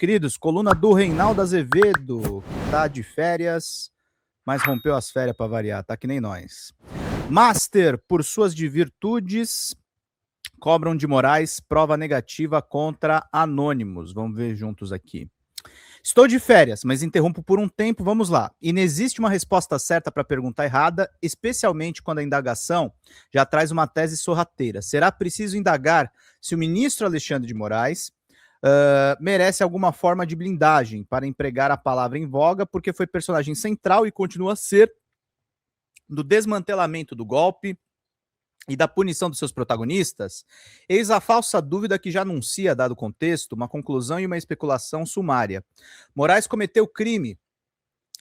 queridos. Coluna do Reinaldo Azevedo, que tá de férias, mas rompeu as férias para variar, tá que nem nós. Master, por suas virtudes, cobram de Moraes prova negativa contra anônimos. Vamos ver juntos aqui. Estou de férias, mas interrompo por um tempo, vamos lá. E não existe uma resposta certa para a pergunta errada, especialmente quando a indagação já traz uma tese sorrateira. Será preciso indagar se o ministro Alexandre de Moraes merece alguma forma de blindagem para empregar a palavra em voga, porque foi personagem central e continua a ser do desmantelamento do golpe e da punição dos seus protagonistas. Eis a falsa dúvida que já anuncia, dado o contexto, uma conclusão e uma especulação sumária. Moraes cometeu crime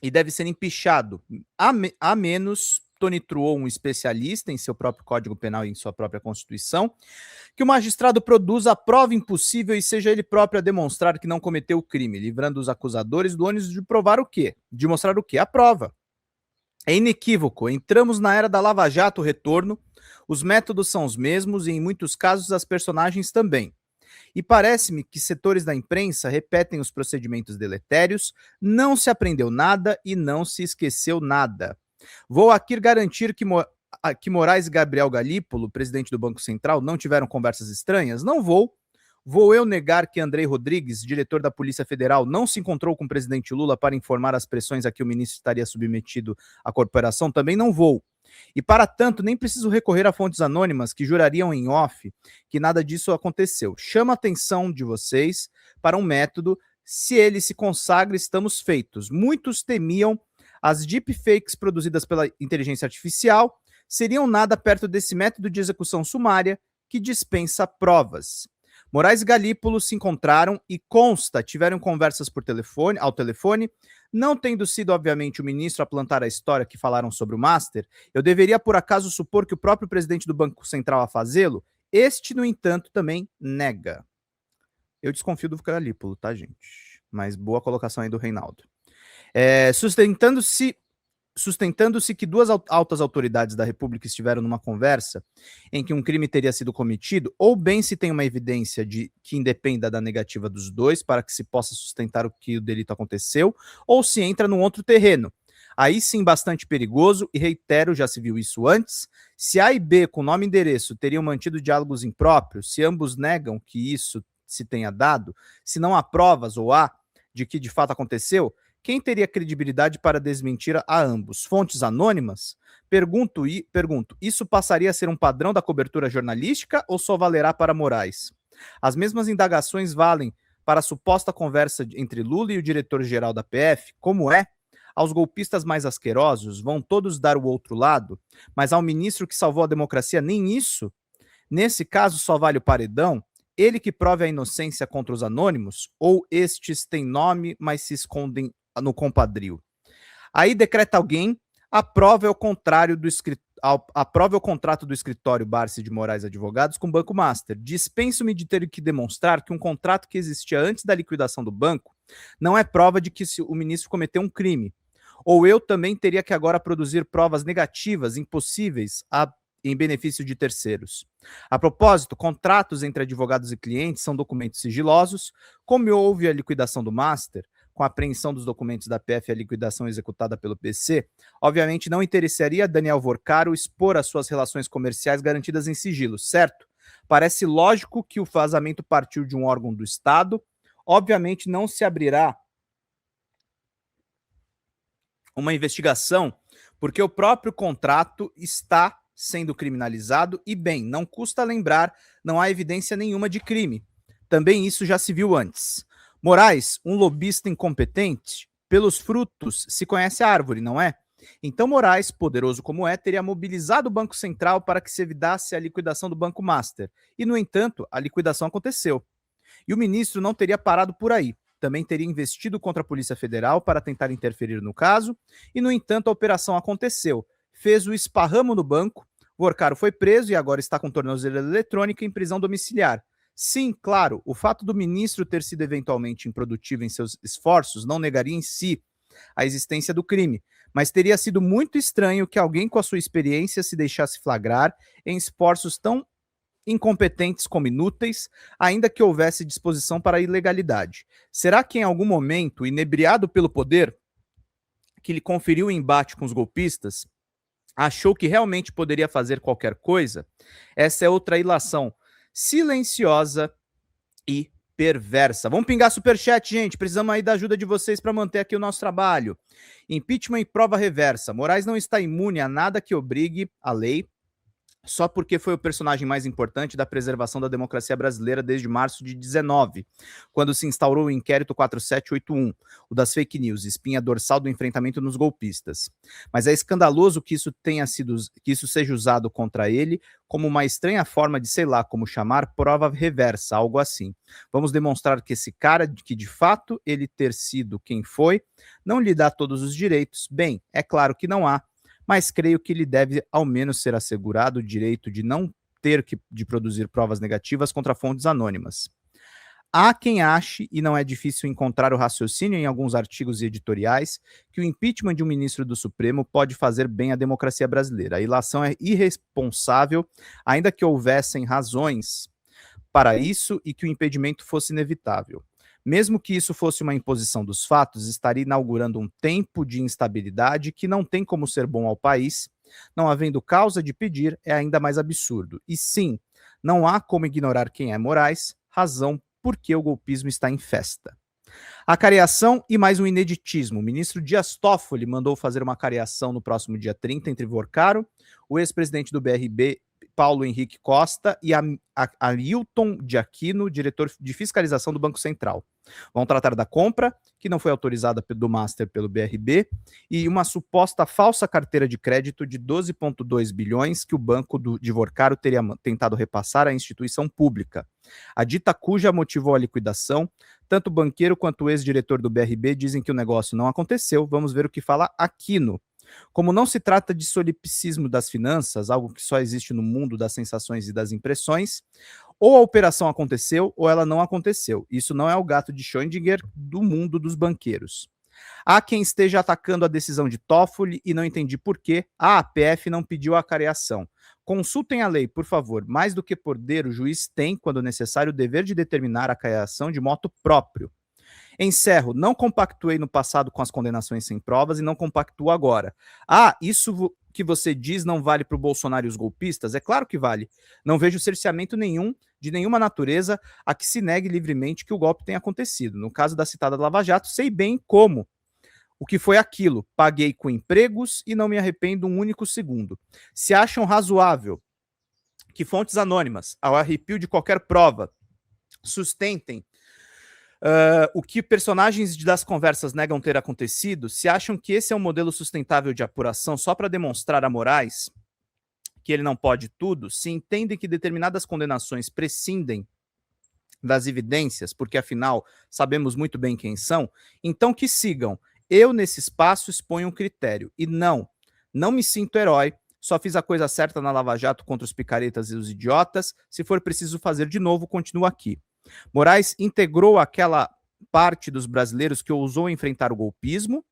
e deve ser empichado, a menos, Tony Truon, um especialista em seu próprio Código Penal e em sua própria Constituição, que o magistrado produza a prova impossível e seja ele próprio a demonstrar que não cometeu o crime, livrando os acusadores do ônus de provar o quê? De mostrar o quê? A prova. É inequívoco, entramos na era da Lava Jato retorno, os métodos são os mesmos e em muitos casos as personagens também. E parece-me que setores da imprensa repetem os procedimentos deletérios, não se aprendeu nada e não se esqueceu nada. Vou aqui garantir que Moraes e Gabriel Galípolo, presidente do Banco Central, não tiveram conversas estranhas? Não vou. Vou eu negar que Andrei Rodrigues, diretor da Polícia Federal, não se encontrou com o presidente Lula para informar as pressões a que o ministro estaria submetido à corporação? Também não vou. E, para tanto, nem preciso recorrer a fontes anônimas que jurariam em off que nada disso aconteceu. Chamo a atenção de vocês para um método, se ele se consagra, estamos feitos. Muitos temiam as deepfakes produzidas pela inteligência artificial, seriam nada perto desse método de execução sumária que dispensa provas. Moraes e Galípolo se encontraram e, consta, tiveram conversas ao telefone, não tendo sido, obviamente, o ministro a plantar a história que falaram sobre o Master, eu deveria, por acaso, supor que o próprio presidente do Banco Central a fazê-lo? Este, no entanto, também nega. Eu desconfio do Galípolo, tá, gente? Mas boa colocação aí do Reinaldo. Sustentando-se que duas altas autoridades da República estiveram numa conversa em que um crime teria sido cometido, ou bem se tem uma evidência de que independa da negativa dos dois para que se possa sustentar o que o delito aconteceu, ou se entra num outro terreno. Aí sim bastante perigoso, e reitero, já se viu isso antes, se A e B com nome e endereço teriam mantido diálogos impróprios, se ambos negam que isso se tenha dado, se não há provas ou há de que de fato aconteceu, quem teria credibilidade para desmentir a ambos? Fontes anônimas? Pergunto, isso passaria a ser um padrão da cobertura jornalística ou só valerá para Moraes? As mesmas indagações valem para a suposta conversa entre Lula e o diretor-geral da PF, como é? Aos golpistas mais asquerosos, vão todos dar o outro lado, mas ao ministro que salvou a democracia, nem isso? Nesse caso, só vale o paredão? Ele que prove a inocência contra os anônimos? Ou estes têm nome, mas se escondem no compadrio? Aí decreta alguém, aprova é o contrato do escritório Barsi de Moraes Advogados com o Banco Master. Dispenso-me de ter que demonstrar que um contrato que existia antes da liquidação do banco não é prova de que o ministro cometeu um crime. Ou eu também teria que agora produzir provas negativas, impossíveis, em benefício de terceiros. A propósito, contratos entre advogados e clientes são documentos sigilosos. Como houve a liquidação do Master, com a apreensão dos documentos da PF e a liquidação executada pelo PC, obviamente não interessaria a Daniel Vorcaro expor as suas relações comerciais garantidas em sigilo, certo? Parece lógico que o vazamento partiu de um órgão do Estado. Obviamente não se abrirá uma investigação, porque o próprio contrato está sendo criminalizado e, bem, não custa lembrar, não há evidência nenhuma de crime. Também isso já se viu antes. Moraes, um lobista incompetente, pelos frutos se conhece a árvore, não é? Então Moraes, poderoso como é, teria mobilizado o Banco Central para que se evitasse a liquidação do Banco Master. E, no entanto, a liquidação aconteceu. E o ministro não teria parado por aí. Também teria investido contra a Polícia Federal para tentar interferir no caso. E, no entanto, a operação aconteceu. Fez o esparramo no banco, Vorcaro foi preso e agora está com tornozeleira eletrônica em prisão domiciliar. Sim, claro, o fato do ministro ter sido eventualmente improdutivo em seus esforços não negaria em si a existência do crime, mas teria sido muito estranho que alguém com a sua experiência se deixasse flagrar em esforços tão incompetentes como inúteis, ainda que houvesse disposição para a ilegalidade. Será que em algum momento, inebriado pelo poder que lhe conferiu o embate com os golpistas, achou que realmente poderia fazer qualquer coisa? Essa é outra ilação silenciosa e perversa. Vamos pingar superchat, gente. Precisamos aí da ajuda de vocês para manter aqui o nosso trabalho. Impeachment e prova reversa. Moraes não está imune a nada que obrigue a lei só porque foi o personagem mais importante da preservação da democracia brasileira desde março de 19, quando se instaurou o inquérito 4781, o das fake news, espinha dorsal do enfrentamento nos golpistas. Mas é escandaloso que isso seja usado contra ele como uma estranha forma de, sei lá, como chamar, prova reversa, algo assim. Vamos demonstrar que esse cara, que de fato ele ter sido quem foi, não lhe dá todos os direitos. Bem, é claro que não há, mas creio que lhe deve ao menos ser assegurado o direito de não ter de produzir provas negativas contra fontes anônimas. Há quem ache, e não é difícil encontrar o raciocínio em alguns artigos e editoriais, que o impeachment de um ministro do Supremo pode fazer bem à democracia brasileira. A ilação é irresponsável, ainda que houvessem razões para isso e que o impedimento fosse inevitável. Mesmo que isso fosse uma imposição dos fatos, estaria inaugurando um tempo de instabilidade que não tem como ser bom ao país. Não havendo causa de pedir, é ainda mais absurdo. E sim, não há como ignorar quem é Moraes, razão porque o golpismo está em festa. A cariação e mais um ineditismo. O ministro Dias Toffoli mandou fazer uma cariação no próximo dia 30 entre Vorcaro, o ex-presidente do BRB, Paulo Henrique Costa, e Ailton de Aquino, diretor de fiscalização do Banco Central. Vão tratar da compra, que não foi autorizada do Master pelo BRB, e uma suposta falsa carteira de crédito de 12,2 bilhões que o banco de Vorcaro teria tentado repassar à instituição pública. A dita cuja motivou a liquidação. Tanto o banqueiro quanto o ex-diretor do BRB dizem que o negócio não aconteceu. Vamos ver o que fala Aquino. Como não se trata de solipsismo das finanças, algo que só existe no mundo das sensações e das impressões, ou a operação aconteceu ou ela não aconteceu. Isso não é o gato de Schrödinger do mundo dos banqueiros. Há quem esteja atacando a decisão de Toffoli e não entendi por quê. A PF não pediu a cariação. Consultem a lei, por favor. Mais do que poder, o juiz tem, quando necessário, o dever de determinar a cariação de moto próprio. Encerro, não compactuei no passado com as condenações sem provas e não compactuo agora. Ah, isso que você diz não vale para o Bolsonaro e os golpistas? É claro que vale. Não vejo cerceamento nenhum, de nenhuma natureza, a que se negue livremente que o golpe tenha acontecido. No caso da citada Lava Jato, sei bem como. O que foi aquilo? Paguei com empregos e não me arrependo um único segundo. Se acham razoável que fontes anônimas, ao arrepio de qualquer prova, sustentem o que personagens das conversas negam ter acontecido, se acham que esse é um modelo sustentável de apuração só para demonstrar a Moraes que ele não pode tudo, se entendem que determinadas condenações prescindem das evidências, porque afinal sabemos muito bem quem são, então que sigam. Eu, nesse espaço, exponho um critério. E não me sinto herói, só fiz a coisa certa na Lava Jato contra os picaretas e os idiotas. Se for preciso fazer de novo, continuo aqui. Moraes integrou aquela parte dos brasileiros que ousou enfrentar o golpismo,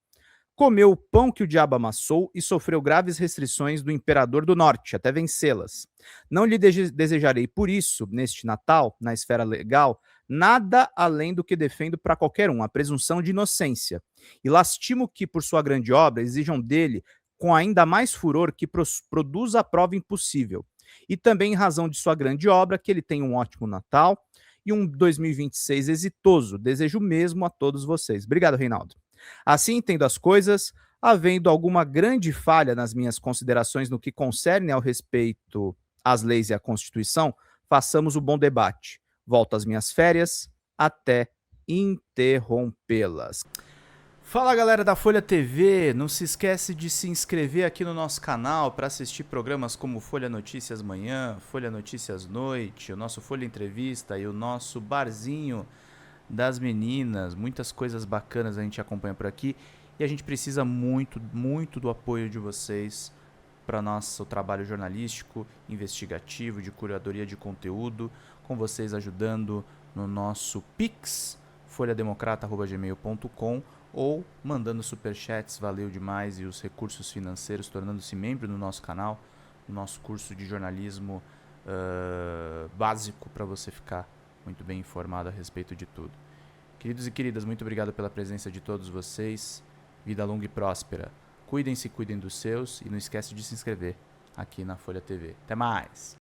comeu o pão que o diabo amassou e sofreu graves restrições do imperador do norte, até vencê-las. Não lhe desejarei por isso, neste Natal, na esfera legal, nada além do que defendo para qualquer um, a presunção de inocência. E lastimo que, por sua grande obra, exijam dele, com ainda mais furor, que produza a prova impossível. E também em razão de sua grande obra, que ele tenha um ótimo Natal e um 2026 exitoso. Desejo mesmo a todos vocês. Obrigado, Reinaldo. Assim entendo as coisas, havendo alguma grande falha nas minhas considerações no que concerne ao respeito às leis e à Constituição, façamos o bom debate. Volto às minhas férias, até interrompê-las. Fala galera da Folha TV, não se esquece de se inscrever aqui no nosso canal para assistir programas como Folha Notícias Manhã, Folha Notícias Noite, o nosso Folha Entrevista e o nosso Barzinho das Meninas. Muitas coisas bacanas a gente acompanha por aqui e a gente precisa muito, muito do apoio de vocês para nosso trabalho jornalístico, investigativo, de curadoria de conteúdo, com vocês ajudando no nosso Pix, folhademocrata@gmail.com, ou mandando superchats, valeu demais, e os recursos financeiros, tornando-se membro do nosso canal, no nosso curso de jornalismo básico para você ficar muito bem informado a respeito de tudo. Queridos e queridas, muito obrigado pela presença de todos vocês. Vida longa e próspera. Cuidem-se, cuidem dos seus e não esquece de se inscrever aqui na Folha TV. Até mais!